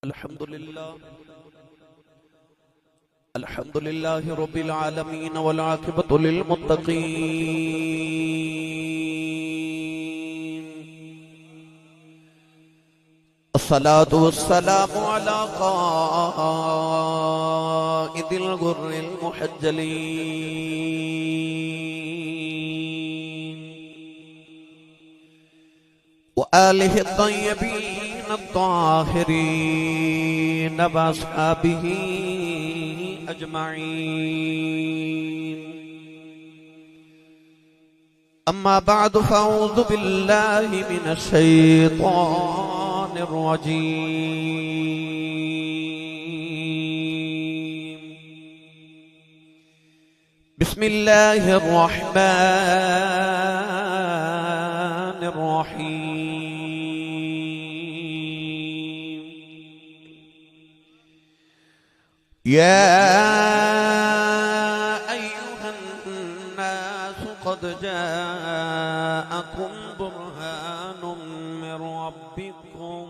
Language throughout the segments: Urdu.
الحمد لله رب العالمين والعاقبة للمتقين الصلاة والسلام على قائد الغر المحجلين وآله الطيبين الطاهرين وأصحابه أجمعين أما بعد فأعوذ بالله من الشيطان الرجيم بسم الله الرحمن الرحيم يا أيها الناس قد جاءكم برهان من ربكم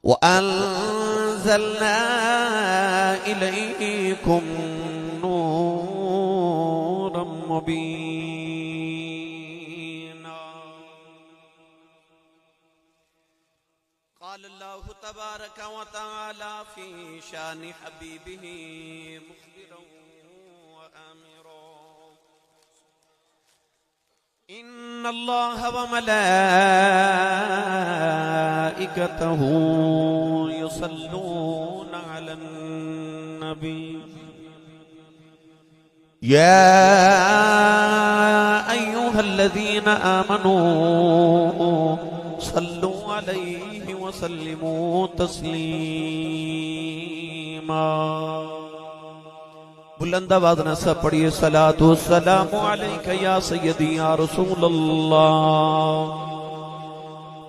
وأنزلنا إليكم نورا مبينا قال الله تبارك وتعالى في شان حبيبه مخبرا وآمرا إن الله وملائكته يصلون على النبي يا أيها الذين آمنوا صلوا عليه وسلموا تسلیما بلند آواز نہ سب پڑھیے صلاۃ والسلام علیک یا سیدی یا رسول اللہ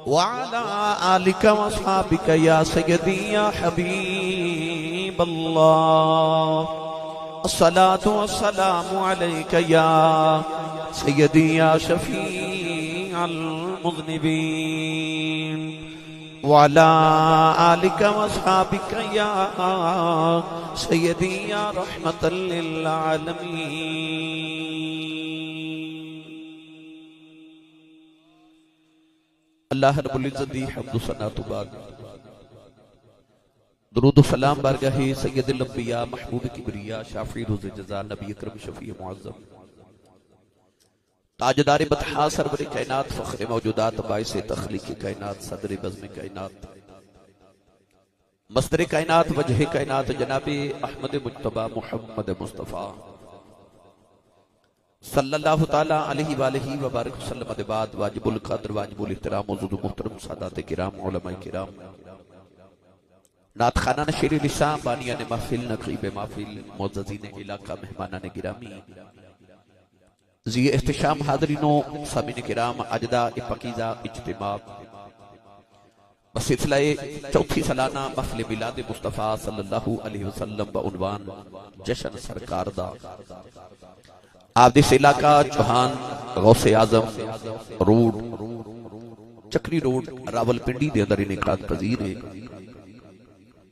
وعلی آلک واصحابک یا سیدی یا حبیب اللہ الصلاۃ والسلام علیک یا سیدی یا شفیع المذنبین وعلى آلك واصحابك يا سيدي يا رحمة للعالمين اللہ رب العزت دی حمد و ثنا تو بعد درود و سلام بارگاہ سید الانبیاء محبوب کبریا شافی روز جزا نبی اکرم شفیع معظم تاجدار بطحا سرور کائنات فخر موجودات باعث تخلیق کائنات صدر بزم کائنات مصدر کائنات وجہ کائنات جناب احمد مجتبی محمد مصطفیٰ صلی اللہ تعالیٰ علیہ وآلہ وبارک وسلم بعد واجب القدر واجب الاحترام حضور محترم سادات کرام علماء کرام نعت خانہ شیر لسان بانیان محفل نقیب محفل معززین علاقہ مہمانان گرامی زی احتشام حاضرینوں سامعین کرام اجداء پاکیزہ اجتماع بسلسلہ چوتھی سالانہ محفل میلاد مصطفیٰ صلی اللہ علیہ وسلم بعنوان جشن سرکار دا آپ دس علاقہ چوہان غوث اعظم روڈ چکری روڈ راول پنڈی دے اندر انعقاد پذیر ہے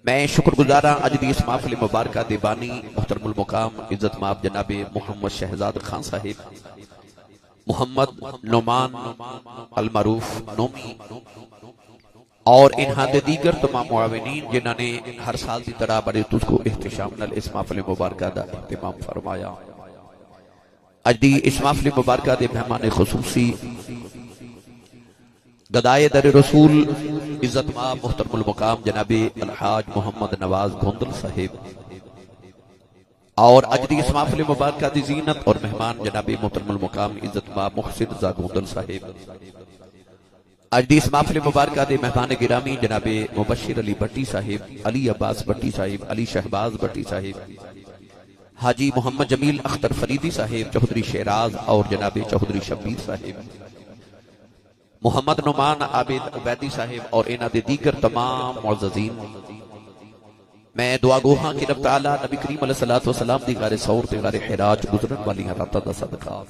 میں شکر گزارا اج دی اس محفل مبارکہ دے بانی محترم المقام عزت مآب جناب محمد شہزاد خان صاحب محمد نعمان المعروف نومی اور انہاں دے دیگر تمام معاونین جنہاں نے ہر سال دی طرح بڑے تجھ کو احتشام نال اس محفل مبارکہ دا اہتمام فرمایا اج دی اس محفل مبارکہ دے مہمان خصوصی گدائے در رسول عزت مآب محترم المقام جناب الحاج محمد نواز گھوندل صاحب اور اج دی اس محفل مبارکہ دی زینت اور مہمان جناب محترم المقام عزت مآب محسن رضا گھوندل صاحب اج دی اس محفل مبارکہ دے مہمان گرامی جناب مبشر علی بٹی صاحب علی عباس بٹی صاحب علی شہباز بٹی صاحب حاجی محمد جمیل اختر فریدی صاحب چودھری شیراز اور جناب چودھری شبیر صاحب محمد نعمان عابد عبیدی صاحب اور انہاں دے دیگر تمام معززین میں دعا گو ہاں کہ رب تعالیٰ نبی کریم علیہ السلام دی غار سور تے غار حراج گزرن والی راتاں دا صدقہ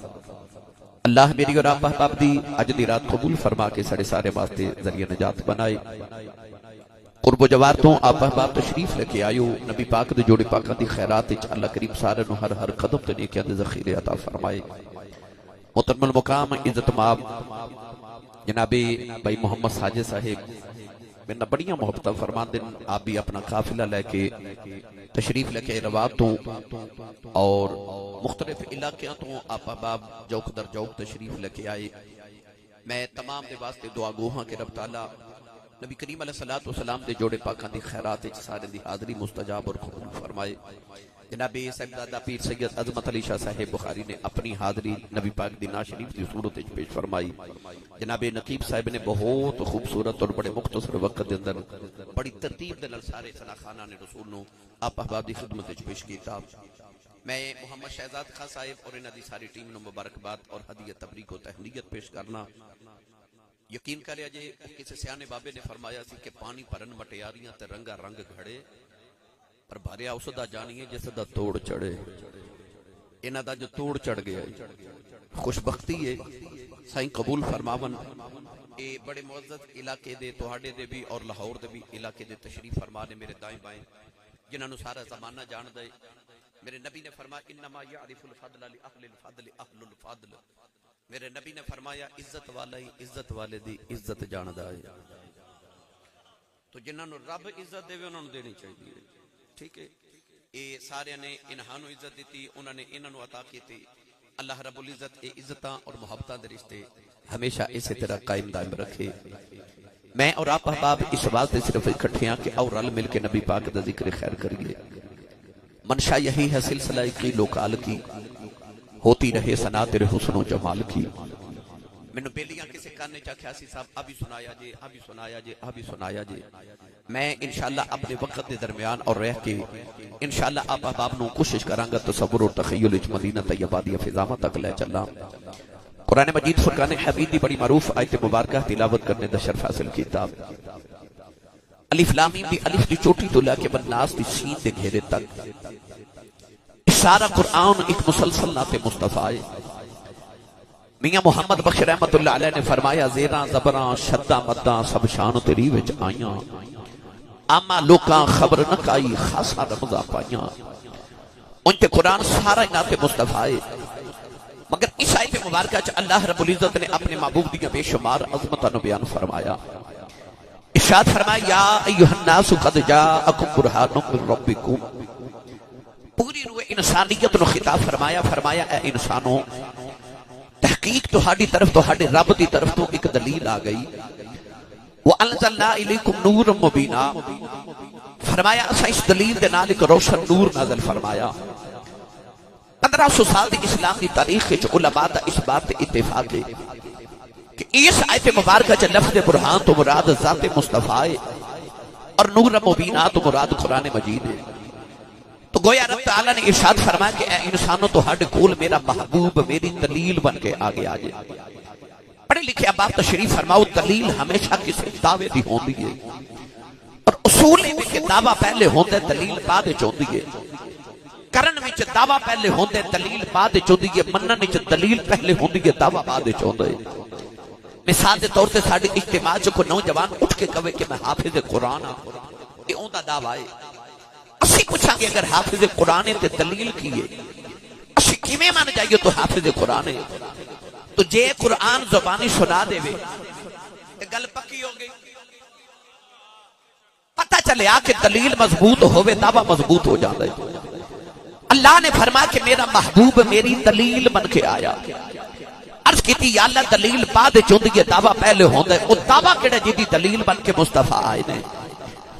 اللہ میری اور آپ احباب دی اج دی رات قبول فرما کے سارے واسطے ذریعہ نجات بنائے قرب و جوار تو آپ احباب تشریف لے کے آئیو نبی پاک دے جوڑے پاکاں دی خیرات وچ اللہ کریم سارے نو ہر قدم تے نیکیاں دے ذخیرے عطا فرمائے۔ محترم المقام عزت مآب جناب بھائی محمد ساجد صاحب میرے بڑیاں محبتاں فرماندے، آپ بھی اپنا قافلہ لے کے تشریف لے کے رواب تو اور مختلف علاقیاں تو آپ احباب جوک در جوک تشریف لے کے آئے۔ میں تمام دے واسطے دعا گو ہاں کہ رب تعالیٰ نبی کریم علیہ السلام دے جوڑے پاکاں دی خیرات وچ سارے دی حاضری مستجاب اور قبول فرمائے۔ جناب صاحبزادہ پیر سید عظمت علی شاہ صاحب بخاری نے اپنی حاضری نبی پاک دی نعت شریف دی صورت وچ پیش فرمائی۔ جناب نقیب صاحب نے بہت خوبصورت اور بڑے مختصر وقت دے اندر بڑی ترتیب دے نال سارے سناخانہ نے رسول نو آپ احباب دی خدمت وچ پیش کیتا۔ میں محمد شہزاد خان صاحب اور انہاں دی ساری ٹیم نو مبارکباد اور ہدیہ تبریک و تہنیت پیش کرنا۔ یقین کریا جے کسی سیانے بابے نے فرمایا سی کہ پانی پرن مٹیاریاں تے رنگا رنگ گھڑے پر بھاریا اس دا جانیے جس دا توڑ چڑھے۔ انہاں دا جو توڑ چڑھ گیا خوش بختی ہے سائیں قبول فرماون۔ اے بڑے معزز علاقے دے تہاڈے دے بھی اور لاہور دے بھی علاقے دے تشریف فرما نے میرے دائیں بائیں جنہاں نو سارا زمانہ جان دے۔ میرے نبی نے فرمایا انما یعرف الفضل لأهل الفضل اهل الفضل۔ میرے نبی نے فرمایا عزت والا ہی عزت والے دی عزت جاندا ہے۔ تو جنہاں نو رب عزت دے انہاں نو دینی چاہیے، ٹھیک ہے۔ اے سارے نے انہاں نو عزت دیتی، انہاں نے انہاں نو عطا کیتی۔ اللہ رب العزت اے عزتاں اور محبتاں دے رشتے ہمیشہ اسی طرح قائم دائم رکھے۔ میں اور آپ احباب اس واسطے صرف اکٹھے ہیں کہ اور رل مل کے نبی پاک دا ذکر خیر کریے۔ منشا یہی ہے سلسلہ کی لوکال کی ہوتی رہے ثنا تیرے حسن و جمال کی۔ میں نے بیلیاں کسی کاننے چاکھیا سی صاحب ابھی سنایا جے ابھی سنایا جے ابھی سنایا جے۔ میں انشاءاللہ اپنے وقت دے درمیان اور رہ کے انشاءاللہ آپ احباب نو کوشش کرانگا تصور اور تخیل اچ مدینہ طیبہ دی فضامہ تک لے چلا۔ قرآن مجید فرقان حمید دی بڑی معروف آیت مبارکہ تلاوت کرنے دا شرف حاصل کیتا۔ الف لام میم دی الف دی چوٹی تو لے کے بالناس دی سین دے گھیرے تک سارا قرآن ایک مسلسل نعت مصطفیٰ ہے۔ میاں محمد بخش رحمت اللہ علیہ نے فرمایا زیراں زبراں شدہ مداں سب شان تیری وچ آئیاں اما لوکاں خبر نہ کائی خاصا رمضا پائیاں۔ ان تے قرآن سارا نعت مصطفیٰ ہے، مگر اس آیت مبارکہ چ اللہ رب العزت نے اپنے محبوب دیاں بے شمار عظمتاں نو بیان فرمایا۔ ارشاد فرمایا یا ایھا الناس قد جاءکم برہان من ربکم۔ پوری روح انسانیت نو خطاب فرمایا اے انسانوں تحقیق تہاڈی طرف تہاڈے رب دی طرف تو ایک دلیل آ گئی۔ وَأَنزَلْنَا إِلَيْكُمْ نُورًا مُبِينًا، فرمایا اسا اس دلیل دے نال ایک روشن نور نازل فرمایا۔ 1500 سال دی اسلام دی تاریخ وچ علماء دا اس بات تے اتفاق ہے کہ اس آیت مبارکہ چ لفظ برہان تو مراد ذات مصطفیٰ ہے اور نور مبینہ تو مراد قرآن مجید ہے۔ تو گویا رب تعالیٰ نے ارشاد فرمایا کہ اے انسانوں تو ہڈ کول میرا محبوب میری دلیل بن کے آگے آ جائے۔ پڑھے لکھے اب آپ تشریف فرماؤ دلیل ہمیشہ کسی دعوے دی ہوندی ہے اور اصول ہے کہ دعویٰ پہلے ہوندے دلیل بعد چوندی ہے۔ کرن وچ دعویٰ پہلے ہوندے دلیل بعد چوندی ہے، منن وچ دلیل پہلے ہوندی ہے دعویٰ بعد چوندے۔ مثال دے طور تے ساڈے اجتماع چ کوئی نوجوان اٹھ کے کہے کہ میں حافظ قرآن ہاں، یہ اوندا دعویٰ ہے۔ اسی پوچھاں گے اگر حافظ قرآن ہے تے دلیل کی ہے، اسی کیویں مان جائیے تو حافظ قرآن ہے۔ تو جے قرآن زبانی سنا دے وے تے گل پکی ہو گئی، پتہ چلے آ کہ دلیل مضبوط ہوئے دعویٰ مضبوط ہو جاتا ہے۔ اللہ نے فرمایا کہ میرا محبوب میری دلیل بن کے آیا۔ عرض کیتی یا اللہ دلیل بعد چوندی ہے دعویٰ پہلے ہوندا ہے، او دعویٰ کیڑا جدی دلیل بن کے مصطفیٰ آئے نے؟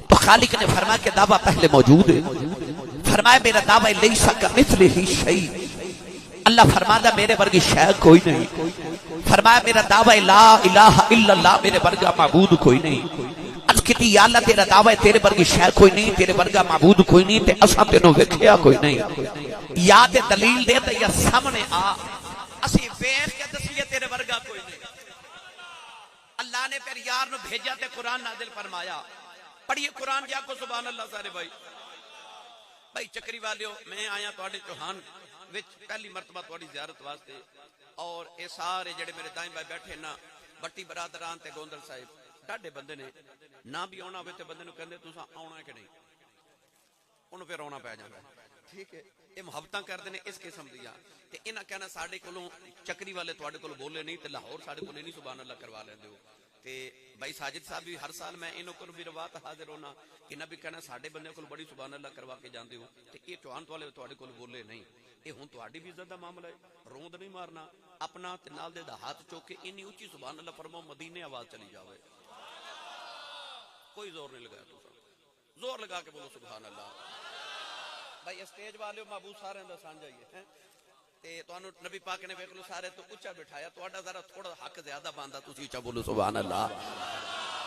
تو خالق نے فرمایا کہ دعویٰ پہلے موجود ہے۔ فرمایا میرا دعویٰ لیسا کمثلہ شیء، اللہ فرماتا میرے ورگی شے کوئی نہیں۔ فرمایا میرا دعویٰ لا الہ الا اللہ، میرے ورگا معبود کوئی نہیں۔ عرض کیتی یا اللہ تیرا دعویٰ تیرے ورگی شے کوئی نہیں، تیرے ورگا معبود کوئی نہیں، تے اساں تینوں ویکھیا کوئی نہیں۔ یا تے دلیل دے تے یا سامنے آ، اسی ویکھ کے دسیے تیرے ورگا کوئی نہیں۔ اللہ نے پھر یار نو بھیجا تے قرآن نازل فرمایا۔ پڑھیے قرآن جا کو سبحان اللہ سارے بھائی چکری والیو، میں آیا تواڈے چوہان وچ پہلی مرتبہ تواڈی زیارت واسطے، اور اے سارے جڑے میرے دائیں بائیں بیٹھے نا بٹی برادران تے گوندل صاحب ڈاڈے بندے نے نہ بھی آنا ہوئے تے بندے نو کہندے تساں آنا ہے کہ نہیں، انہوں پھر رونا پہ جاتا ہے، ٹھیک ہے، یہ محبتاں کردے نے اس قسم دیا تے انہاں کہنا ساڈے کولوں چکری والے تواڈے کول بولے نہیں تے لاہور ساڈے کول نہیں سبحان اللہ کروا لیندے ہو تے بھائی ساجد صاحب بھی ہر سال میں انہوں کو بھی روات حاضر ہونا، انہاں بھی کہنا ساڈے بندے کول بڑی سبحان اللہ کروا کے جاندے ہو تے یہ چوہان والے تواڈے کول بولے نہیں، یہ ہن تواڈی بھی عزت دا معاملہ ہے، روند نہیں مارنا اپنا تے نال دے دا ہاتھ چوک کے انی اونچی سبحان اللہ فرماؤ مدینے آواز چلی جاوے، کوئی زور نہیں لگایا تساں، زور لگا کے بولو سبحان اللہ۔ بھائی اسٹیج والے محبوب سارے اندر سان جائیے تے تانوں نبی پاک نے ویکھ لو سارے تو اونچا بٹھایا، تہاڈا ذرا تھوڑا حق زیادہ باندا، تسی اونچا بولو سبحان اللہ۔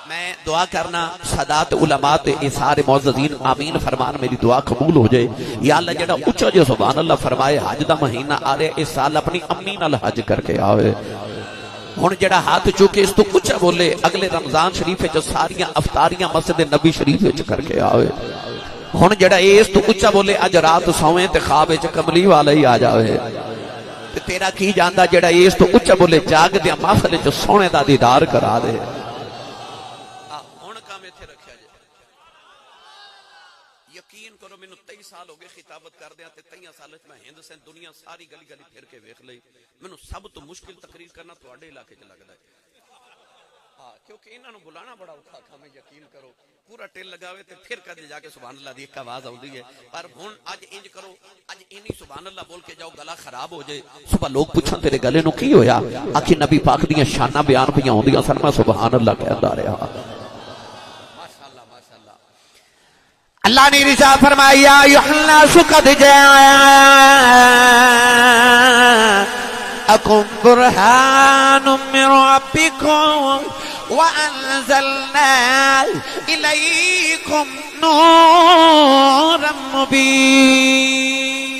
میں دعا کرنا سادات علماء تے سارے معززین آمین فرمان، میری دعا قبول ہو جائے یا اللہ جڑا اونچا جو سبحان اللہ فرمائے، حج دا مہینہ آ رہا اس سال اپنی امی نال حج کر کے آوے، ہن جڑا ہاتھ چوکے اس تو کچھ بولے اگلے رمضان شریف وچ ساریاں افطاریاں مسجد نبی شریف وچ کر کے آوے، ہن جڑا اس تو کچھ بولے اج رات سویں تے خواب وچ کملی والا ہی آ جاوے، تے تیرا کی جاندا جڑا اس تو کچھ بولے جاگ دے محفل وچ سونے دا دیدار کرا دے۔ ہن کام ایتھے رکھیا جے، یقین کرو مینوں 23 سال ہو گئے خطابت کردیاں تے 23 سال وچ میں ہند سندھ دنیا ساری گلی گلی پھر کے ویکھ لئی، مینوں سب تو مشکل تقریر کرنا تواڈے علاقے وچ لگدا ہے، ہاں کیونکہ انہاں نوں بلانا بڑا اوکھا کام ہے، یقین کرو پورا ٹیل لگاوے تے پھر کدے جا کے سبحان اللہ دی ایک آواز آوندی ہے، پر ہن اج انج کرو اج اینی سبحان اللہ بول کے جاؤ گلا خراب ہو جائے، صبح لوگ پوچھن تیرے گلے نو کی ہویا، آکھی نبی پاک دیاں شاناں بیان پیاں ہوندیاں سن، میں سبحان اللہ کہندا رہا۔ ماشاءاللہ ماشاءاللہ، اللہ نے ارشاد فرمایا یحنا قد جاءکم برہان من ربکم وَأَنزَلْنَا إِلَيْكُمْ نُورًا مُبِينًا۔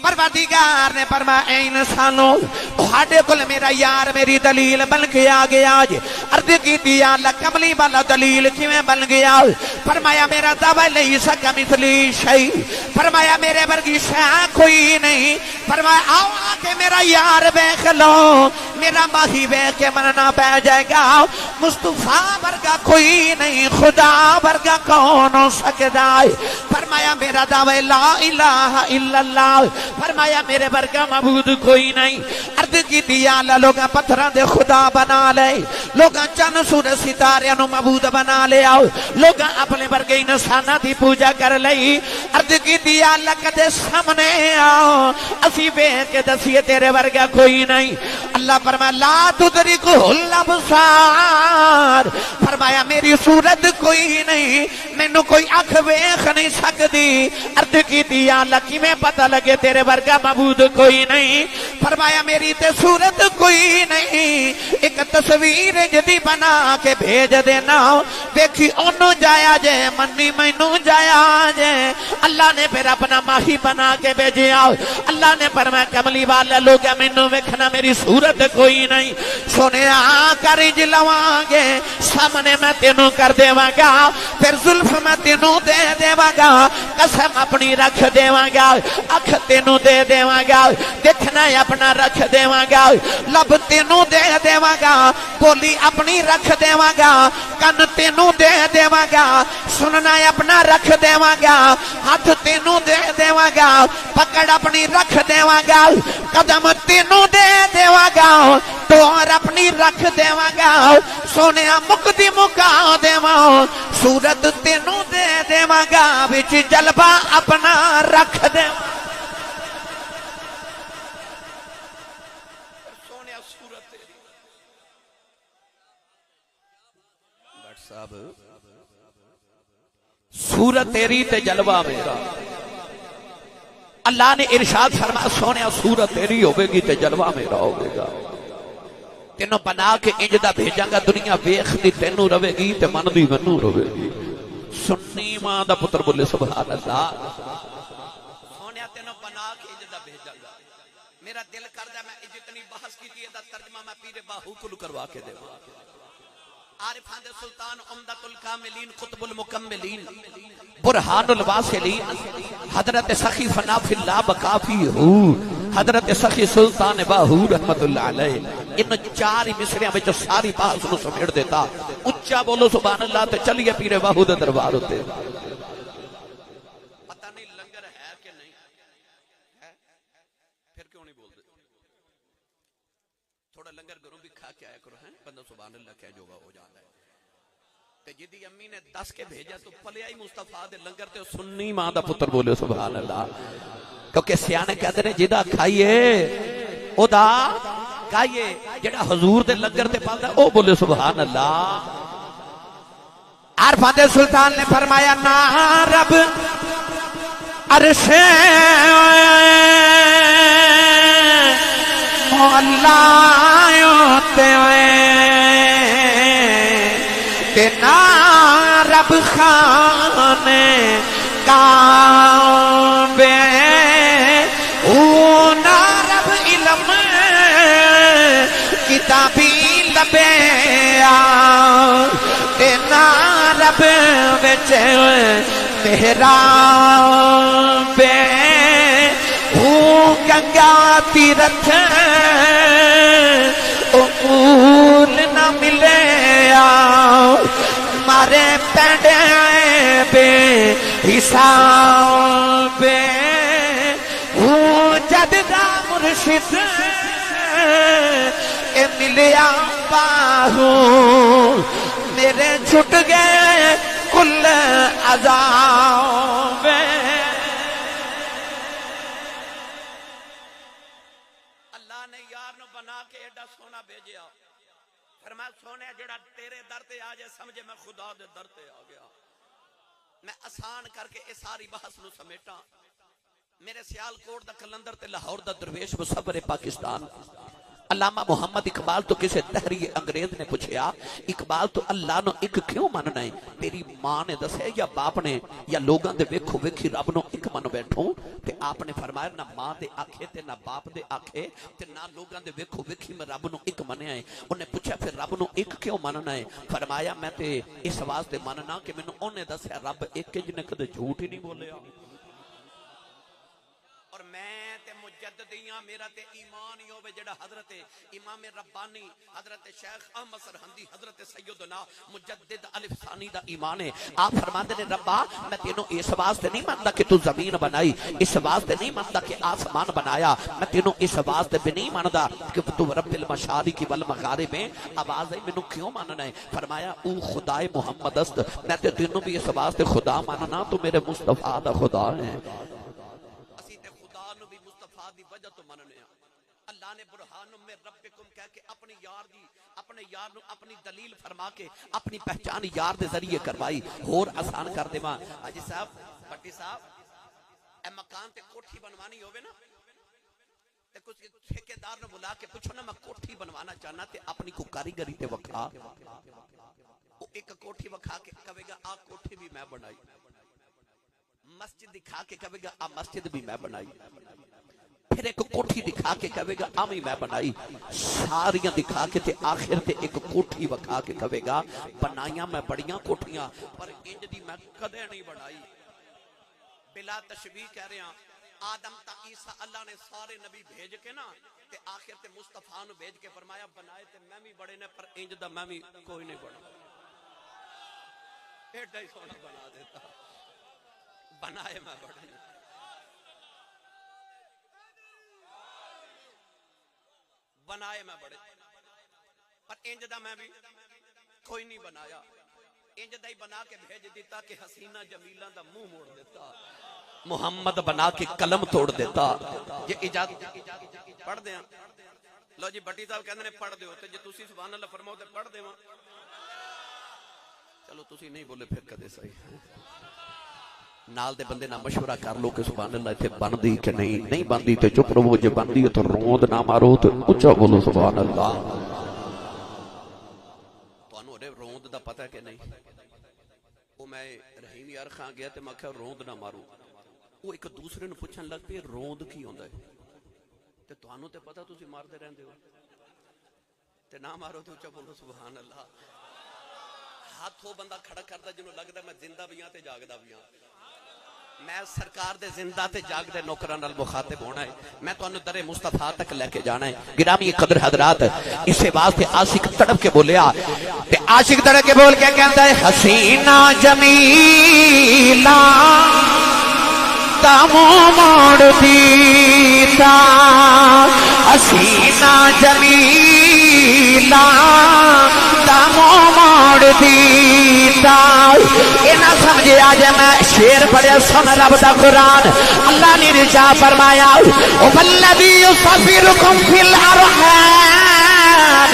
پروردگار نے فرمایا اے انسانوں تہاڈے کول میرا یار میری دلیل بن کے آ گیا، عرض کی اللہ کملی والا دلیل کیویں بن گیا؟ فرمایا میرا دعویٰ لیس کمثلی شیء، فرمایا میرے ورگی شے کوئی نہیں، فرمایا آؤ آ کے میرا یار دیکھ لو، میرا ماہی دیکھ کے مننا پہ جائے گا، مصطفیٰ ورگا کوئی نہیں، خدا ورگا کون ہو سکتا ہے؟ فرمایا میرا دعویٰ لا الہ الا اللہ، فرمایا میرے ورگا معبود کوئی نہیں، عرض کی دیا اللہ لوگاں پتھراں دے خدا بنا لے، لوگاں چند سورج ستاریاں نو معبود بنا لے، آؤ لوگاں اپنے ورگے انساناں دی پوجا کر لئی، عرض کی دیا اللہ کدے سامنے آؤ اسی ویکھ کے دسیے تیرے ورگا کوئی نہیں۔ اللہ فرمایا لا تدرکہ الابصار، فرمایا میری صورت کوئی نہیں، مینوں کوئی اکھ ویکھ نہیں سکدی، عرض کی دیا اللہ کیویں پتہ لگے تیرے ورگا معبود کوئی نہیں؟ فرمایا میری تے صورت کوئی نہیں، ایک تصویر جدی بنا کے بھیج دینا، دیکھی انہوں جایا جے منی مینوں جایا جے، اللہ نے پھر اپنا ماہی بنا کے بھیجیا، اللہ نے فرمایا کملی والا لوگ مینوں ویکھنا میری صورت کوئی نہیں، سونے آ کر جلواں گے سامنے میں تینوں کر دیواں گا، پھر زلف میں تینوں دے دیواں گا، قسم اپنی رکھ دیواں گا، اکھ تینوں دے دیواں گا، دیکھنا اپنا رکھ دیواں گا، لب تینوں دے دیواں گا، بولی اپنی رکھ دیواں گا، کن تینوں دے دیواں گا، سننا اپنا رکھ دیواں گا، ہاتھ تینوں دے دیواں گا، پکڑ اپنی رکھ دیواں گا، قدم تینوں دے دیواں گا، ٹور اپنی رکھ دیواں گا، سونے مکدی مکا دیواں، صورت تینوں دے دیواں گا، وچ جلوہ اپنا رکھ دیواں صورت تیری تے جلوہ میرا، اللہ نے ارشاد فرمایا سونے صورت تیری ہوے گی تے جلوہ میرا ہوے گا، تینوں بنا کے انج دا بھیجاں گا، دنیا ویکھدی تینوں رہے گی تے مندی مینوں رہے گی۔ سنی ماں دا پتر بولے سبحان اللہ، سونے تینوں بنا کے انج دا بھیجاں گا، میرا دل کردا میں جتنی بحث کی دا ترجمہ میں پیر باہو کو کروا کے دیواں، عارفان دے سلطان عمدۃ الکاملین قطب المکملین برہان الواصلین حضرت سخی فنا فی اللہ بقافی ہو، حضرت سخی سلطان باہو رحمت اللہ علیہ ان چار ہی مصریاں وچ ساری بحث نو سمیٹ دیتا. اچا بولو سبحان اللہ تے چلیے پیر باہو دے دربار ہوتے. پتہ نہیں لنگر ہے کہ نہیں ہے، پھر کیوں نہیں بولتے؟ تھوڑا لنگر گھروں بھی کھا کے آیا کرو ہیں، بندہ سبحان اللہ کہہ جو گا ہو جاتا ہے. تے جدی امی نے دس کے بھیجا تو پلیا ہی مصطفیٰ دے لنگر تے سنی ماں دا پتر بولے سبحان اللہ. کیونکہ سیانے کہتے ہیں جدا کھائیے او دا کھائیے، جڑا حضور دے لنگر تے پالدا او بولے سبحان اللہ. عرفان دے سلطان نے فرمایا نا رب عرش مولا تے نا رب خانے کعبے او نا رب علم کتابی لبیا تے نا رب وچ محراب او گنگا تیرتھ امول نہ ملیا مارے پینڈے بے حساب او جد دا مرشد اے ملیا باہو میرے چھٹ گئے کل عذاب. اللہ نے یار نو بنا کے ایڈا سونا بھیجیا، فرمایا سونے جڑا تیرے در تے آ جائے سمجھے میں خدا دے در تے آ گیا. میں آسان کر کے اس ساری بحث نو سمیٹا. میرے سیال کوٹ دا کلندر تے لاہور دا درویش مصور پاکستان علامہ محمد اقبال تو کسے تحریر انگریز نے پوچھیا اقبال تو اللہ نو ایک کیوں مننا ہے؟ تیری ماں نے دسے یا باپ نے یا لوگاں دے ویکھو ویکھی رب نو ایک من بیٹھوں؟ تے آپ نے فرمایا نہ ماں دے آکھے تے نہ باپ دے آکھے تے نہ لوگاں دے ویکھو ویکھی میں رب نو ایک منیا ہے. انہیں پوچھا پھر رب نو ایک کیوں مننا ہے؟ فرمایا میں تے اس واسطے مننا کہ مینوں اونے دسیا رب ایک جنے کدے جھوٹ ہی نہیں بولیا. اور میں تے مجددیاں میرا تے ایمان ہی ہوے جڑا حضرت امام ربانی حضرت شیخ احمد سرہندی حضرت سیدنا مجدد الف ثانی دا ایمان ہے. آپ فرماندے نے ربا میں تینوں اس واسطے نہیں مندا کہ تو زمین بنائی، اس واسطے نہیں مندا کہ آسمان بنایا، میں تینوں اس واسطے بھی نہیں مندا کہ تو رب المشارق والمغارب میں آواز ہے مینوں کیوں مننا ہے؟ فرمایا او خدائے محمد است، میں تے تینوں بھی اس واسطے خدا مننا تو میرے مصطفیٰ دا خدا ہے. وجہ تو مننے ہیں. اللہ نے برہان میں ربکم کہہ کے اپنی یار دی اپنے یار نو اپنی دلیل فرما کے اپنی پہچان یار دے ذریعے کروائی. اور آسان کر دے ماں حاجی صاحب پٹی صاحب اے مکان تے کوٹھی بنوانی ہوئے نا تے کچھ ٹھیکیدار نے بلا کے پوچھو نا میں کوٹھی بنوانا چاہنا تے اپنی کو کاریگری تے وکھا. وہ ایک کوٹھی وکھا کے کہے گا آ کوٹھی بھی میں بنائی، مسجد دکھا کے کہے گا آ مسجد بھی میں بنائی، پھر ایک کوٹھی دکھا کے کہے گا آمی میں بنائی، ساریاں دکھا کے تے آخر تے ایک کوٹھی وکھا کے کہے گا بنائیاں میں بڑیاں کوٹھیاں پر انج دی میں کدے نہیں بنائی. بلا تشبیہ کہہ رہے ہیں آدم تا عیسیٰ اللہ نے سارے نبی بھیج کے نا تے آخر تے مصطفیٰ نو بھیج کے فرمایا بنائے تے میں بھی بڑے نے پر انج دا میں بھی کوئی نہیں بڑا. ایڈا ہی سونا بنا دیتا بنائے میں بڑے نے بنائے میں بڑے پر انج دا میں بھی کوئی نہیں بنایا. انج دا ہی بنا کے بھیج دیتا کہ حسینہ جمیلہ دا منہ موڑ دیتا، محمد بنا کے قلم توڑ دیتا. یہ اجازت پڑھ دیں لو جی بٹی صاحب کہندے نے پڑھ دیو تے جے تسی سبحان اللہ فرماؤ تے پڑھ دیواں. چلو تسی نہیں بولے پھر کدے صحیح نال دے بندے نہ مشورہ کر لو کہ سبحان اللہ ایتھے بندی کہ نہیں بندی تے چپ رہو، جے بندی ہے تو روند نہ مارو تے اونچا بولو سبحان اللہ. تانوں روند دا پتہ کہ نہیں؟ او میں رحیم یار خان گیا تے میں کہا روند نہ مارو. وہ ایک دوسرے نو پوچھن لگ پے روند کی ہوندا ہے تے تانوں تے پتہ تسی ماردے رہندے ہو تے نہ مارو تے اونچا بولو سبحان اللہ. ہاتھ وہ بندہ کھڑا کردا جنوں لگدا میں زندہ بھی ہاں تے جاگدا بھی ہاں. میں سرکار دے زندہ تے جاگ دے نوکراں نال مخاطب ہونا ہے، میں تانوں در مصطفیٰ تک لے کے جانا ہے۔ گرامی قدر حضرات، اسے واسطے عاشق تڑپ کے بولیا تے عاشق تڑپ کے بول کے کہندا ہے حسینہ جمیلہ تامو موڑ دیتا، حسینہ جمیلہ تامو موڑ دیتا۔ یہ نہ سمجھے آج میں شیر پڑھے سن رب دا قرآن، اللہ نے رجا فرمایا وَالَّذِي يُصَفِّرُكُمْ فِي الْأَرْحَامِ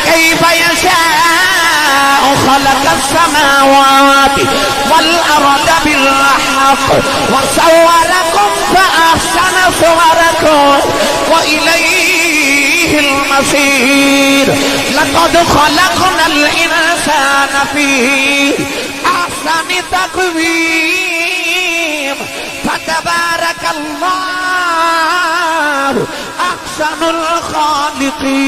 كَيْفَ يَشَاءُ خَلَقَ السَّمَاوَاتِ وَالْأَرْضَ بِالْحَقِّ وَصَوَّرَكُمْ فَأَحْسَنَ صُوَرَكُمْ وَإِلَيْهِ الْمَصِيرُ لَقَدْ خَلَقْنَا الْإِنسَانَ فِي أَحْسَنِ تَقْوِيمٍ فَتَبَارَكَ اللَّهُ أَحْسَنُ الْخَالِقِينَ۔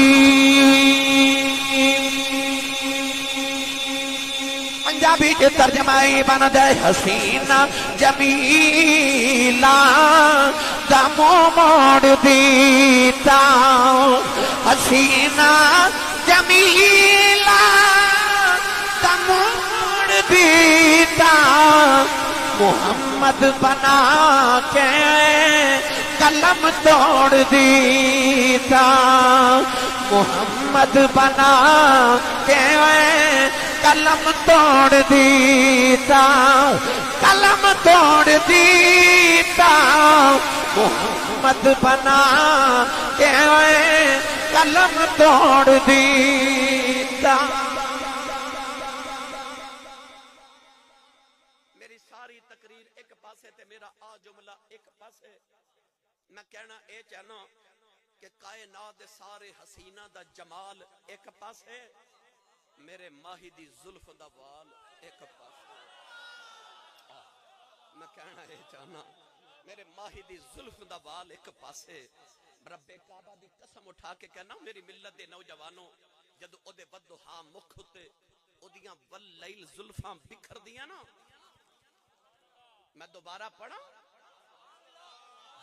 پنجابی کے ترجمائی بن دے حسینہ جمیلہ دمو موڑ دیتا، حسینہ جمیلہ دمو موڑ دیتا، محمد بنا کے قلم توڑ دیتا، محمد بنا کے قلم توڑ دیتا، قلم توڑ دیتا، محمد بنا کے قلم توڑ دیتا۔ میری ساری تقریر ایک پاسے تے میرا آ جملہ ایک پاسے، میں کہنا اے چاہنا کہ کائنات دے سارے حسینہ دا جمال ایک پاسے، میرے ماہی دی زلف دا وال ایک پاسے۔ میں کہنا اے چاہنا میرے ماہی دی زلف دا وال ایک پاسے، رب کعبہ دی قسم اٹھا کے کہنا میری ملت دے نوجوانوں جدو او دے ودوہا مکھ ہوتے او دیاں واللیل زلفاں بکھر دیاں نا، میں دوبارہ پڑھا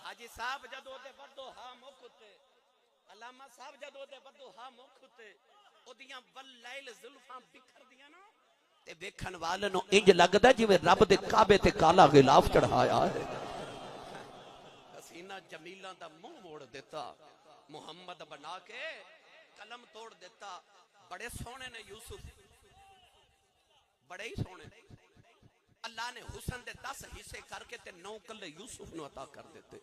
حاجی صاحب جدو دے ودوہا مکھ ہوتے، علامہ صاحب جدو دے ودوہا مکھ ہوتے او دیاں واللیل زلفاں بکھر دیاں نا، تے ویکھن والے نو انج لگدا جویں رب دے کعبے تے کالا غلاف چڑھایا ہے۔ حسینہ جمیلہ دا منہ موڑ دیتا، محمد بنا کے قلم توڑ دیتا۔ بڑے سونے نے یوسف، بڑے ہی سونے، اللہ نے حسن دے 10 حصے کر کے تے 9 کلے یوسف نو عطا کر دیتے۔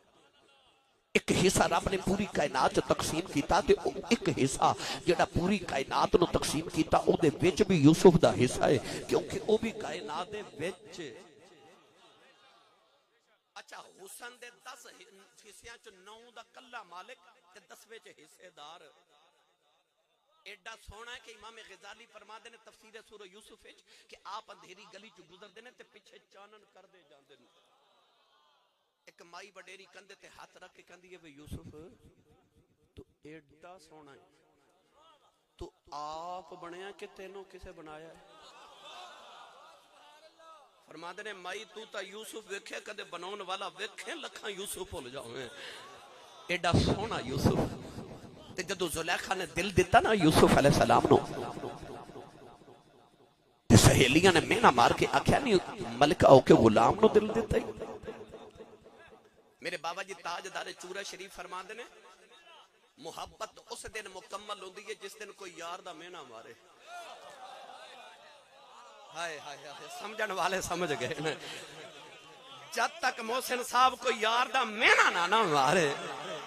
ایک حصہ رب نے پوری کائنات تقسیم کیتا تے ایک حصہ جڑا پوری کائنات نو تقسیم کیتا او دے وچ بھی یوسف دا حصہ ہے، کیونکہ او بھی کائنات دے وچ۔ اچھا حسن دے 10 حصیاں چ 9 دا کلا مالک تے 10ویں چ حصے دار، ایڈا سونا ہے کہ امام غزالی فرما دے نے تفسیر سورہ یوسف وچ کہ آپ اندھیری گلی چ گزردے نے تے پیچھے چانن کر دے جاندے نے۔ ایک مائی وڈیری کندھے تے ہاتھ رکھ کے کہندی ہے وے یوسف تو ایڈا سونا ہے، تو آپ بنیا کہ تینوں کسے بنایا ہے؟ فرما دے نے مائی تو تا یوسف ویکھے کدے بناون والا ویکھے لکھاں یوسف بھول جاویں، ایڈا سونا یوسف۔ تے جدو زلیخا نے دل دیتا نا یوسف علیہ السلام نو تے سہیلیاں نے مینا مار کے آکھیا نہیں ملکہ ہو کے غلام نو دل دیتا ہی۔ میرے بابا جی تاجدار چورہ شریف فرما دے نے محبت اس دن مکمل ہوندی ہے جس دن کوئی یار دا مینا مارے۔ ہائے ہائے ہائے سمجھن والے سمجھ گئے نا، جب تک محسن صاحب کوئی یار دا مینا نہ مارے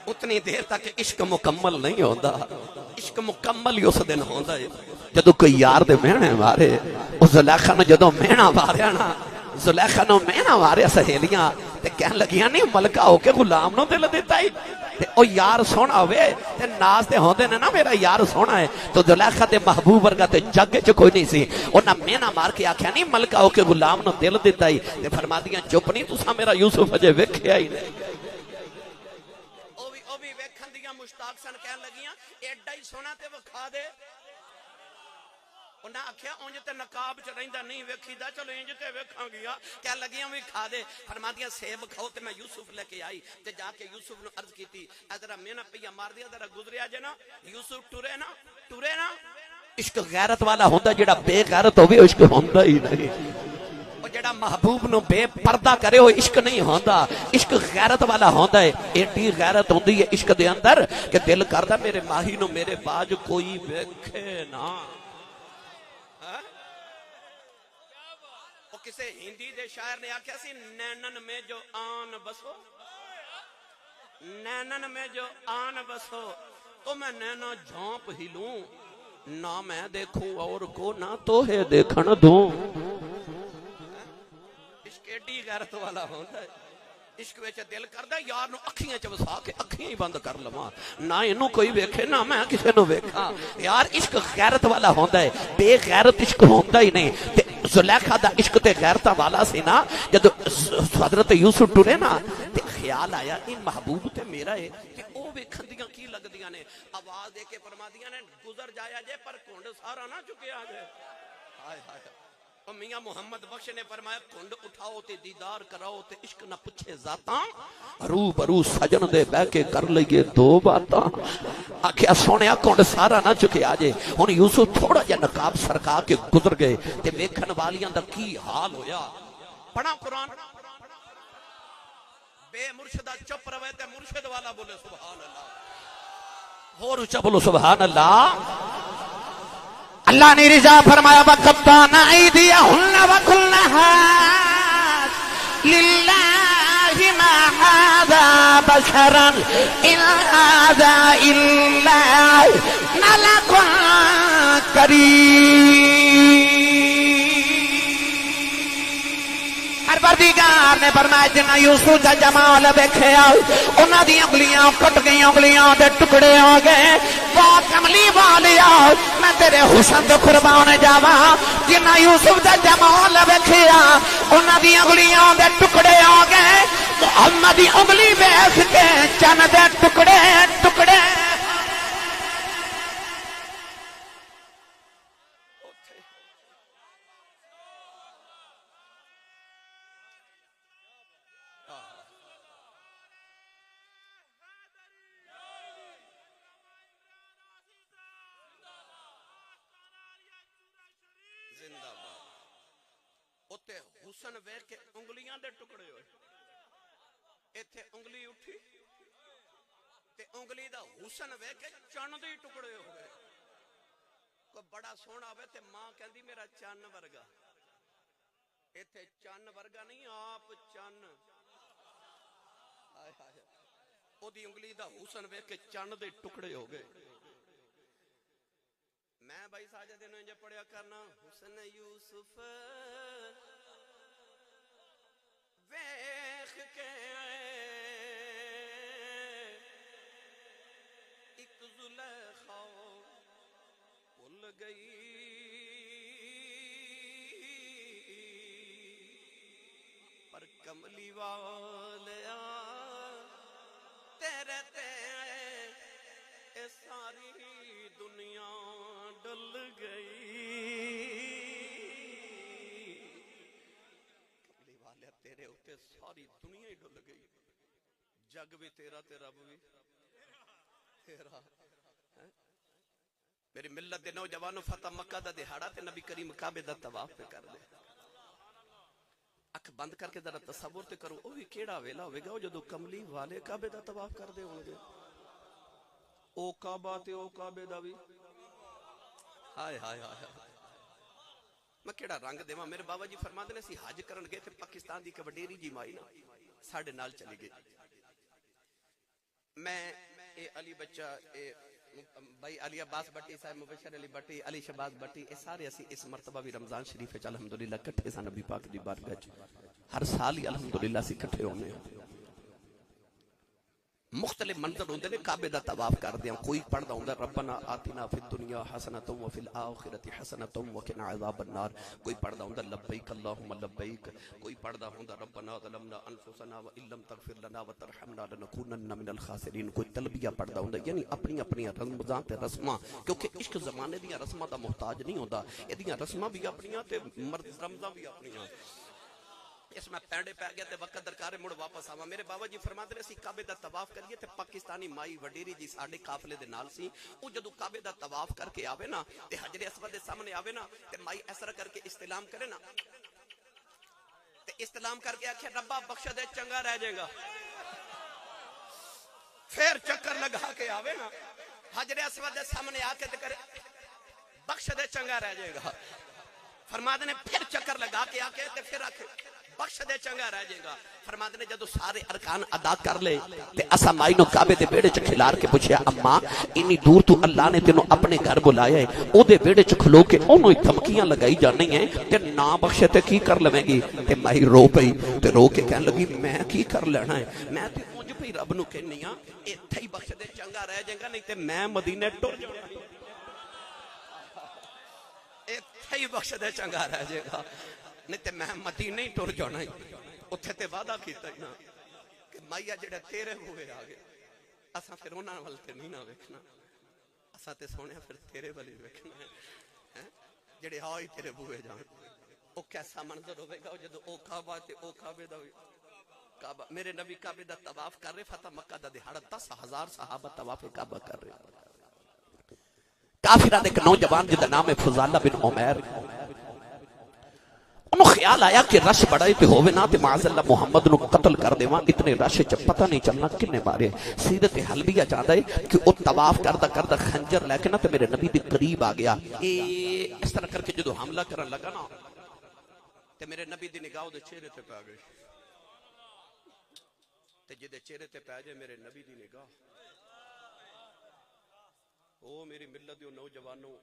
اتنی دیر تک عشق مکمل نہیں ہوندا۔ عشق مکمل ہی اس دن ہوندا ہے جدو کوئی یار دے مینے مارے۔ اس زلیخا نے جدو مینا ماریا نا، زلیخا نے مینا ماریا سہیلیاں تے کہن لگیاں نہیں ملکہ ہو کے غلام نو دل دیتا ہی، تے او یار سونا ہوئے تے ناز تے ہوندے نے نا میرا یار سونا ہے۔ تو زلیخا تے محبوب ورگا تے جگ چ کوئی نہیں سی، انہاں مینا مار کے آکھیا نہیں ملکہ ہو کے غلام نو دل دیتا ہی، تے فرما دیاں چپ نہیں تساں میرا یوسف اجے ویکھیا ہی نہیں۔ او بھی ویکھن دیاں مشتاق سن کہن لگیاں ایڈا ہی سونا تے وکھا دے۔ انہیں آکھیا اونج تے نقاب چ رہندا نہیں ویکھیدا چلو انج تے ویکھاں گیا کہ لگیاں وی کھا دے فرماندیاں سیب کھاؤ تے میں یوسف لے کے آئی تے جا کے یوسف نو عرض کیتی اے ذرا میں نہ پیا مار دیا ذرا گزریا جے نا یوسف ٹرے نا عشق غیرت والا ہوندا جڑا بے غیرت ہوے عشق ہوندا ہی نہیں او جڑا محبوب نو بے پردہ کرے وہ عشق نہیں ہوندا عشق غیرت والا ہوندا ہے ایڈی غیرت ہوندی ہے عشق دے اندر کہ دل کردا میرے ماہی نو میرے باج کوئی ویکھے نا او کسے ہندی دے شاعر نے آکھیا سی نینن میں جو آن بسو نینن میں جو آن بسو تو میں نینا جھونپ ہی لوں نہ میں دیکھوں اور کو نہ تو ہے دیکھن دوں عشق ایڈی غیرت والا ہوتا ہے عشق وچ دل کردا یار نو اکھیاں چ وسا کے اکھیاں ہی بند کر لواں نہ اینو کوئی ویکھے نہ میں کسے نو ویکھاں یار عشق غیرت والا ہوندا ہے بے غیرت عشق ہوندا ہی نہیں تے زلیخا دا عشق تے غیرت والا سی نا جدو حضرت یوسف ٹرے نا تے خیال آیا یہ محبوب تے میرا ہے تے او ویکھندیاں کی لگدیاں نے آواز دے کے فرمادیاں نے گزر جایا جے پر کونڈ سارا نہ چکیا جے ہائے ہائے میاں محمد بخش نے فرمایا کنڈ اٹھاؤ تے دیدار کراؤ تے عشق نہ پچھے ذاتاں رو برو سجن دے بہ کے کر لئیے دو باتاں آکھیا سونیا کنڈ سارا نہ چکے آجے ہن یوسف تھوڑا جا نقاب سرکا کے گزر گئے تے ویکھن والیاں دا کی حال ہویا پڑھا قرآن بے مرشدہ چپ روے تے مرشد والا بولے سبحان اللہ اور اچھا بولو سبحان اللہ اللہ نے رضا فرمایا وَقَطَّعْنَا أَيْدِيَهُنَّ وَقُلْنَا لِلَّهِ مَا هَذَا بَشَرًا إِنْ هَذَا إِلَّا مَلَكٌ كَرِيمٌ پروردگار نے فرمایا جنہ یوسف دا جمال ویکھیا انہاں دی انگلیاں کٹ گئی انگلیاں دے ٹکڑے ہو گئے وا کملی والیا میں تیرے حسن تے قربان جاواں جنہ یوسف دا جمال ویکھیا انہاں دی انگلیاں دے ٹکڑے ہو گئے محمد دی انگلی ویکھ کے چن دے ٹکڑے ٹکڑے حسن ویکھ کے انگلیاں دے ٹکڑے ہوئے ایتھے انگلی اٹھی تے انگلی دا حسن ویکھ کے چن دے ٹکڑے ہوئے کوئی بڑا سونا ہوئے تے ماں کہندی میرا چن ورگا ایتھے چن ورگا نہیں آپ چن ہائے ہائے او دی انگلی دا حسن ویکھ کے چن دے ٹکڑے ہو گئے میں بھائی ساجد نے انجے پڑھیا کرنا حسن یوسف ویخ کے ایک زلیخا بھول گئی پر کملی والیا تیرے تے اے ساری دنیا ڈل گئی تیرے ہوتے ساری دنیا ہی ڈل گئی جگ بھی تیرا تے رب بھی تیرا میری ملت دے نوجوانوں فتح مکہ دا دہاڑا تے نبی کریم کعبے دا طواف پہ کر دے اکھ بند کر کے ذرا تصور تے کرو او بھی کیڑا ویلا ہوئے گا جدو کملی والے کعبے دا طواف کر دے ہوں گے او کعبہ تے او کعبے دا بھی ہائے ہائے ہائے میں کیڑا رنگ دیواں میرے بابا جی فرما دے سی حج کرن گئے تے پاکستان دی کبڈیری جی مائی نا ساڈے نال چلی گئی میں اے علی بچہ اے بھائی علی عباس بٹی صاحب مبشر علی بٹی علی شہباز بٹی اے سارے اسی اس مرتبہ بھی رمضان شریف وچ الحمدللہ کٹھے سن نبی پاک دی بارگاہ وچ ہر سال ہی الحمدللہ سی کٹھے ہونے مختلف منظر ہوندے نے کعبے دا طواف کردے ہیں. کوئی پڑھدا ہوندا ربنا آتنا فی الدنیا حسنۃ وفی الآخرۃ حسنۃ وقنا عذاب النار. کوئی پڑھدا ہوندا لبیک اللہم لبیک. کوئی پڑھدا ہوندا ربنا ظلمنا انفسنا وان لم تغفر لنا وترحمنا لنکونن من الخاسرین. کوئی تلبیہ پڑھدا ہوندا. یعنی اپنی اپنی رمضان تے رسماں, کیونکہ عشق زمانے دیاں رسماں دا محتاج نہیں ہوندا. ایدیاں رسماں بھی اپنیاں تے رمضان بھی اپنیاں. اس میں پینڈے پہ گیا تے وقت درکار مڑ واپس آوا. میرے بابا جی فرماتے ہیں اسی کعبے دا طواف کریے تے پاکستانی مائی وڈیری جی ساڈے قافلے دے نال سی. او جدوں کعبے دا طواف کر کے آوے نا تے حجر اسود دے سامنے آوے نا تے مائی اس طرح کر کے استلام کرے نا تے استلام کر کے آکھے ربا بخش دے چنگا رہ جائے گا. پھر چکر لگا کے آوے نا حجر اسود دے سامنے آ کے تے کرے بخش دے چنگا رہ جائے گا. فرماتے نے پھر چکر لگا کے آ کے تے پھر آکھے بخش دے چنگا رہ جائے گا. فرماتے نے جدو سارے ارکان ادا کر لے تے اسا مائی نو کعبے دے بیڑے چ کھلار کے پوچھیا اما انی دور تو اللہ نے تینو اپنے گھر بلایا ہے, او دے بیڑے چ کھلو کے اونوں ہی دھمکیاں لگائی جانی ہیں تے نہ بخشے تے کی کر لویں گی. تے مائی رو پئی تے رو کے کہن لگی میں کی کر لینا ہے, میں تے اونج پئی رب نو کہنی ہاں ایتھے ہی بخش دے چنگا رہ جائے گا نہیں تے میں مدینے ٹر جانا. ایتھے ہی بخش دے چنگا رہ جائے گا نہیں تے میں مدینے ہی ٹر جانا. اتھے تے وعدہ کیتا ہی نا کہ مائیا جڑے تیرے ہوئے آگے اساں پھر انہاں ول تے نہیں نہ ویکھنا, اساں تے سونے پھر تیرے ول ہی ویکھنا ہے. جڑے آئی تیرے بوئے جان او کیسا منظر ہوے گا جدوں او کعبہ تے او کعبے دا کعبہ. میرے نبی کعبے دا طواف کر رہے, فتح مکہ دا دہاڑا 10,000 صحابہ طواف کعبہ کر رہے. کافراں دے ایک نوجوان جدا نام ہے فضالہ بن عمیر, انہوں خیال آیا کہ رش بڑا تے ہووے نا تے معاذ اللہ محمد نو قتل کر دیواں. اتنے رش چ پتہ نہیں چلنا کنے مارے. سیرت حلبیہ چاہتا ہے کہ او طواف کردا خنجر لے کے نا تے میرے نبی دے قریب آ گیا. اس طرح کر کے جدو حملہ کرن لگا نا تے میرے نبی دی نگاہ دے چہرے تے پے گئی. تے جدے چہرے تے پے جائے میرے نبی دی نگاہ, او میری ملت دیو نوجوانوں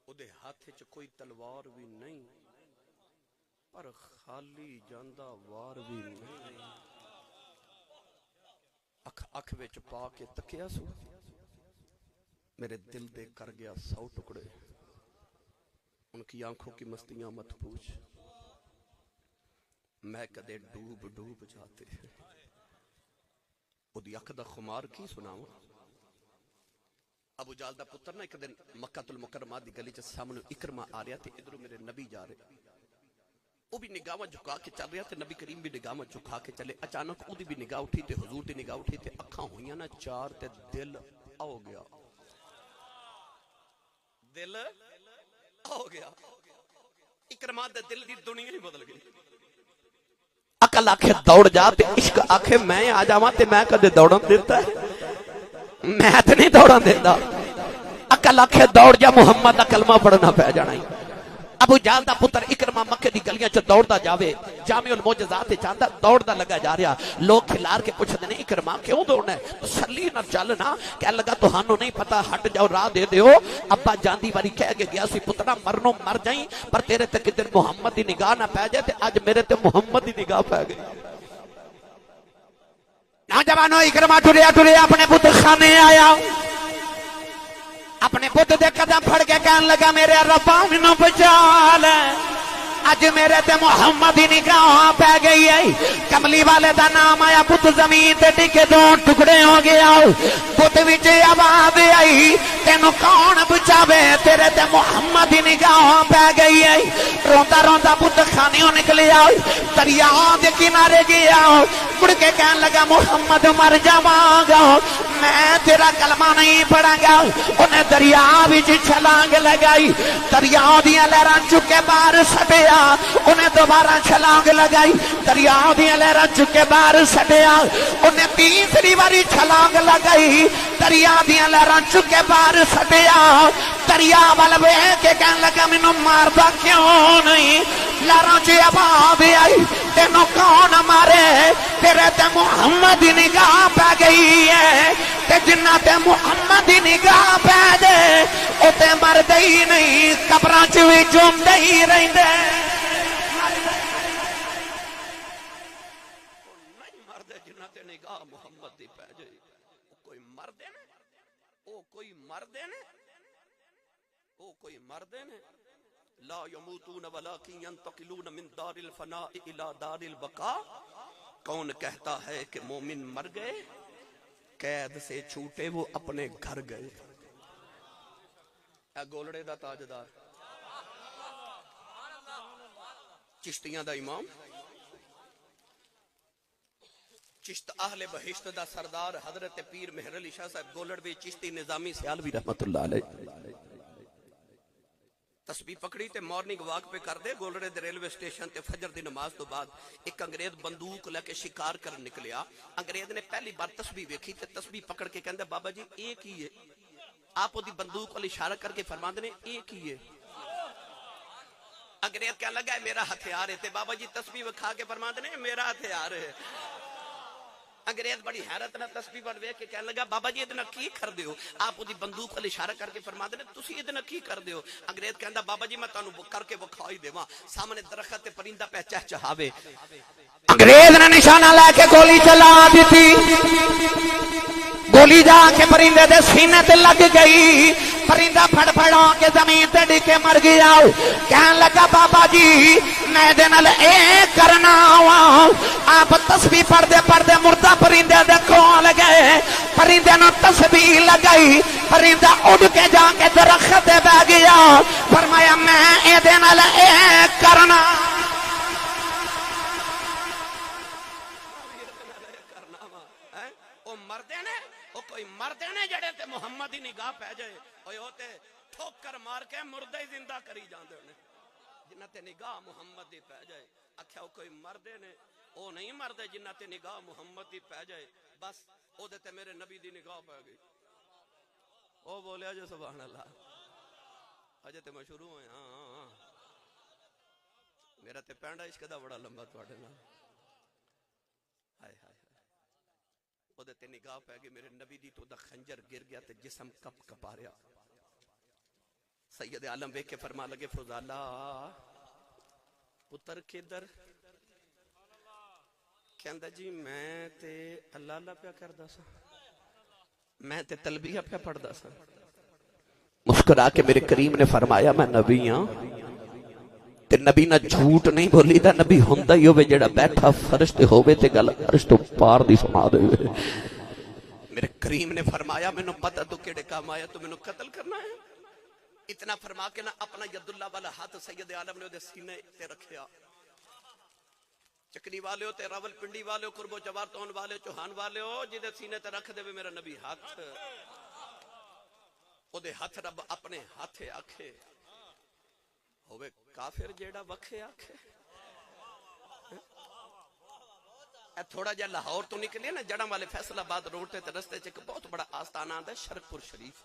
او دے ہاتھ وچ کوئی تلوار بھی نہیں پر خالی جاندہ وار بھی نہیں. اکھ وچ پا کے تکیا سو, میرے دل دے کر گیا 100 ٹکڑے. ان کی آنکھوں کی مستیاں مت پوچھ, میں کدے ڈوب ڈوب جاتے. او دی اکھ دا خمار کی سناواں. ابو جہل دا پتر نا ایک دن مکہ المکرمہ دی گلی چ سامنے اکرمہ آ رہا تے ادھروں میرے نبی جا رہے. وہ بھی نگاہ جھکا کے چل رہا تے نبی کریم بھی نگاہ جھکا کے چلے. اچانک او دی بھی نگاہ اٹھی تے حضور دی نگاہ اٹھی تے اکھاں ہوئیاں نا 4 تے دل آ گیا. دل آ گیا. اکرمہ دے دل دی دنیا ہی بدل گئی. عقل آکھے دوڑ جا تے عشق آکھے میں آ جاواں تے میں کدے دوڑن دیتا ہے, میں تے نہیں دوڑن دیتا. عقل آکھے دوڑ جا محمد دا کلمہ پڑھنا پہ جانا ہی. ابو جہل دا پتر اکرمہ مکے دی گلیاں چ دوڑدا جاوے, جامع المعجزات چاہندا دوڑدا لگا جا رہا. لوگ کھلار کے پوچھدے نے اکرمہ کیوں دوڑنا ہے, تسلی نہ چل نا. کہنے لگا تہانوں نہیں پتہ, ہٹ جاؤ راہ دے دیو. ابا جاندی واری کہہ کے گیا سی پترا مرنوں مر جائیں پر تیرے تے کدھر محمد دی نگاہ نہ پے جائے تے اج میرے تے محمد دی نگاہ پے گئی. نوجوانوں اکرمہ ٹریا اپنے بت خانے آیا, اپنے بت دے قدم پھڑ کے کہن لگا میرے ربا مینوں بچا لے, اج میرے تے محمد دی نگاہ پہ گئی ہے. کملی والے دا نام آیا, بت زمین تے ٹکے 2 ٹکڑے ہو گیا. بت وچ آواز آئی تینوں کون بچاوے, تیرے تے محمد دی نگاہ پہ گئی ہے. روندا روندا بت خانیوں نکلیا, دریا دے کنارے گیا, مڑ کے کہن لگا محمد مر جاواں گا, میں تیرا کلمہ نہیں پڑھاں گا. انہیں دریا وچ چھلانگ لگائی, دریا دیاں لہراں چکے باہر سٹیا. انہیں دوبارہ چھلانگ لگائی, دریا دیاں لہراں چکے باہر سٹیا. انہیں تیسری باری چھلانگ لگائی, دریا دیاں لہراں چکے باہر سٹیا. دریا وال ویکھ کے کہن لگا مینوں ماردا کیوں نہیں, لہراں چ آواز آئی تینوں کون مارے, تیرے تے محمد دی نگاہ پہ گئی ہے. تے جنہ تے محمد دی نگاہ پہ دے او تے مردے ہی نہیں, قبراں چ وی جوندے ہی رہندے. نہیں مردے جنہ تے نگاہ محمد دی پہ جائے. کوئی مردے نے او کوئی مردے نے لا یموتون ولکن ینتقلون من دار الفناء الى دار البقاء. کون کہتا ہے کہ مومن مر گئے؟ قید سے چھوٹے وہ اپنے گھر گئے. اے گولڑے دا تاجدار، چشتیاں دا امام، چشت اہل بہشت دا سردار حضرت پیر مہر علی شاہ صاحب گولڑوی چشتی نظامی سیالوی رحمت اللہ علیہ تسبیح پکڑی تے مارننگ واک پہ کر دے گولڑے دے ریلوے سٹیشن تے فجر دی نماز تو بعد ایک انگریز بندوق لے کے شکار کر نکلیا. انگریز نے پہلی بار تسبیح ویکھی تے تسبیح پکڑ کے کہندا بابا جی ایک ہی ہے. آپ دی بندوق کو اشارہ کر کے فرماندے نے ایک ہی ہے. انگریز کہنے لگا ہے میرا ہتھیار ہے تے بابا جی تسبیح وکھا کے فرماندے نے میرا ہتھیار ہے. انگریز بڑی حیرت نہ تسبیح پڑھ ویکھ کے کہنے لگا بابا جی ادنا کی کر دیو؟ آپ دی بندوق ول اشارہ کر کے فرماندے نے تسی ادنا کی کر دیو؟ انگریز کہندا بابا جی میں تانوں کر کے وکھا ہی دیواں. سامنے درخت تے پرندہ پہ چہچہاوے. انگریز نے نشانہ لے کے گولی چلا دیتی. گولی جا کے پرندے دے سینے تے لگ گئی. پرندہ پھڑ پھڑا کے زمین تے ڈگ کے مر گیا. کہنے لگا بابا جی میں دے نال اے کرنا وا. آپ تسبیح پڑھ دے مردہ پرندے دے کول گئے. پرندے نو تسبیح لگائی. پرندہ اڑ کے جا کے درخت تے بیٹھ گیا. فرمایا میں اے دے نال اے کرنا. کوئی مردے نے جڑے تے محمد ہی نگاہ پہ جائے اوے ہوتے ٹھوکر مار کے مردے ہی زندہ کری جاندے نے جنہ تے نگاہ محمد ہی پہ جائے. آکھیا وہ کوئی مردے نے او نہیں مردے جنہ تے نگاہ محمد ہی پہ جائے. بس او دے تے میرے نبی دی نگاہ پہ گئی. او بولیا جو سبحان اللہ. اجے تے میں شروع ہویا. ہاں میرا تے پینڈا عشق دا بڑا لمبا تواڈے نال. ہائے ہائے او دے تے نگاہ پہ گئی. میرے نبی دی تو دا خنجر گر گیا تے جسم کپ کپا رہا. سید عالم ویکھ کے فرما لگے فضالہ پتر کدھر؟ کہندا جی میں تے اللہ اللہ پیا کردا سا, میں تے تلبیہ پیا پڑھدا سا. مسکرا کے میرے کریم نے فرمایا میں نبی ہاں تے نبی نہ جھوٹ نہیں بولی دا. نبی ہوندا ہی ہوے جڑا بیٹھا فرش تے ہوے تے گل عرش تو پار دی سنا دے. میرے کریم نے فرمایا مینوں پتہ تو کیڑے کام آیا تو مینوں قتل کرنا ہے. اتنا فرما کے نہ اپنا ید اللہ والا ہاتھ سید عالم نے دے سینے تے رکھیا. چکنی والے ہو تے راول پنڈی والے ہو قرب و جوار تون والے ہو چوہان والے ہو جدے سینے تے رکھ دے میرا نبی ہاتھ او دے ہاتھ رب اپنے ہاتھے آکھے ہوئے کافر جیڑا وکھے آکھے. اے تھوڑا جا لاہور تو نکلے نا جڑاں والے فیصل آباد روڈ تے رستے چ ایک بہت بڑا آستانہ آندا ہے شرک پور شریف.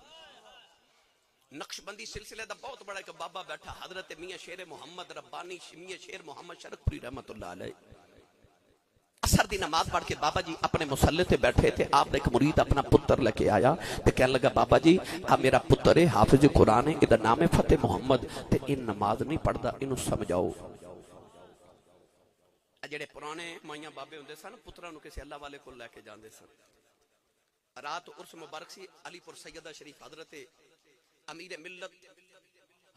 نقش بندی سلسلے دا بہت بڑا ایک بابا بیٹھا حضرت میاں شیر محمد ربانی میاں شیر محمد شرک پوری رحمت اللہ علیہ. اثر دی نماز پڑھ کے بابا جی اپنے مصلی تے بیٹھے تھے. آپ نے ایک مرید اپنا پتر لے کے آیا تے کہنے لگا بابا جی آ میرا پتر ہے حافظ قرآن ہے ادھر نام ہے فتح محمد تے ان نماز نہیں پڑھدا انہوں سمجھاؤ. جڑے پرانے مائیاں بابے ہوندے سن پتراں نو کسے اللہ والے کو لے کے جاندے سن. رات عرس مبارک سی علی پور سیدہ شریف حضرت امیر ملت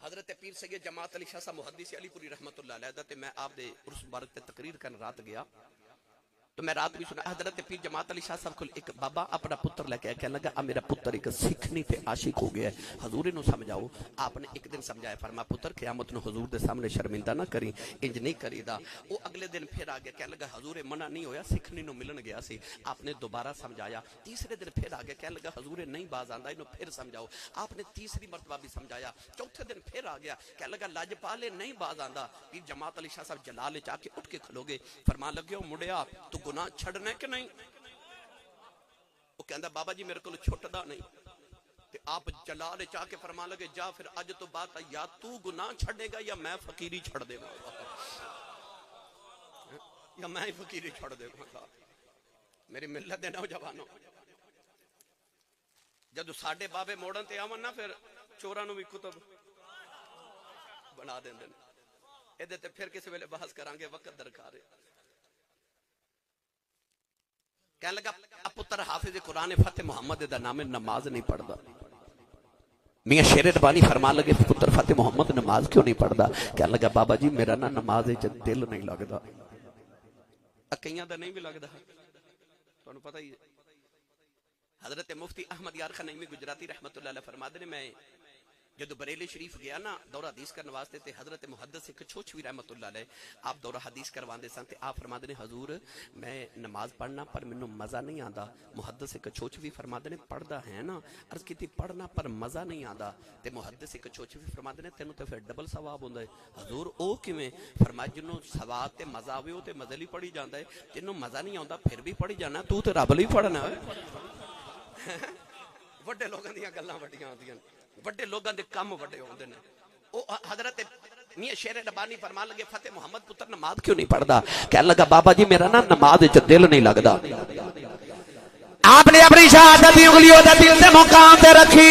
حضرت پیر سید جماعت علی شاہ صاحب محدث علی پوری رحمت اللہ علیہ تے میں آپ دے عرس مبارک تے تقریر کرن رات گیا تو میں رات بھی سنا حضرت پیر جماعت علی شاہ صاحب کو ایک بابا اپنا پتر لے کے کہنے لگا میرا پتر ایک سکھنی تے عاشق ہو گیا ہے حضور نو سمجھاؤ. آپ نے ایک دن سمجھایا فرما پتر قیامت نو حضور دے سامنے شرمندہ نہ کری انج نہیں کری دا. وہ اگلے دن پھر آ گیا کہنے لگا حضور منع نہیں ہویا سکھنی نو ملن گیا سی. آپ نے دوبارہ سمجھایا. تیسرے دن پھر آ گیا کہنے لگا حضور نہیں باز آندا انو پھر سمجھاؤ. آپ نے تیسری مرتبہ بھی سمجھایا. چوتھے دن پھر آ گیا کہنے لگا لاجپالے نہیں باز آندا. پیر جماعت علی شاہ صاحب جلال چا کے اٹھ کے کھلو گے فرمان لگے مڑیا تو گناہ چھڑنے کہ نہیں؟ وہ کہندا بابا جی میرے کو چھٹدا نہیں. تے آپ جلال چاہ کے فرمان لگے جا پھر اج تو بات یا تو گناہ چھڑے گا یا میں فقیری چھڑ دے گا یا میں فقیری چھڑ دے گا. میری ملت دے نوجوانوں جدو ساڈے بابے موڑن تے آون نا پھر چوراں نو بھی کتب بنا دیندے نے. اے تے پھر کسی ویلے بحث کران گے وقت درکار ہے. کہنے لگا پتر حافظ قرآن فتح محمد دا نام نماز نہیں پڑھدا. میاں شیر ربانی فرما لگے پتر فاتح محمد نماز کیوں نہیں پڑھدا؟ کہنے لگا بابا جی میرا نا نماز دل نہیں لگدا۔ کئیاں دا نہیں بھی لگدا، تانوں پتہ ہی ہے۔ حضرت مفتی احمد یار خان نعیمی گجراتی رحمت اللہ علیہ فرماتے ہیں میں جدو بریلی شریف گیا نا دورہ حدیث کرنے واسطے تے حضرت محدث کچھوچوی رحمت اللہ علیہ آپ دورہ حدیث کرواندے سن تے آپ فرماتے ہیں حضور میں نماز پڑھنا پر منو مزہ نہیں آندا۔ محدث کچھوچوی فرماتے ہیں پڑھدا ہے نا، عرض کیتی پڑھنا پر مزہ نہیں آندا تے محدث کچھوچوی فرماتے ہیں تینوں تے پھر ڈبل ثواب ہوندا ہے۔ حضور او کیویں؟ فرمایا جنوں ثواب تے مزہ آوے او تے مزے لئی پڑھی جاندا ہے، تینوں مزہ نہیں آندا پھر بھی پڑھی جانا، تو تے رب لئی پڑھنا ہے۔ وڈے لوگاں دیاں گلاں وڈیاں ہوندیاں، وڈے لوگاں دے کم وڈے ہوندے نے۔ او حضرت میاں شیر ربانی فرمان لگے فتح محمد پتر نماز کیوں نہیں پڑھدا؟ کہنے لگا بابا جی میرا نا نماز وچ دل نہیں لگدا۔ آپ نے اپنی شہادت کی انگلیوں دے دل دے مقام تے رکھی۔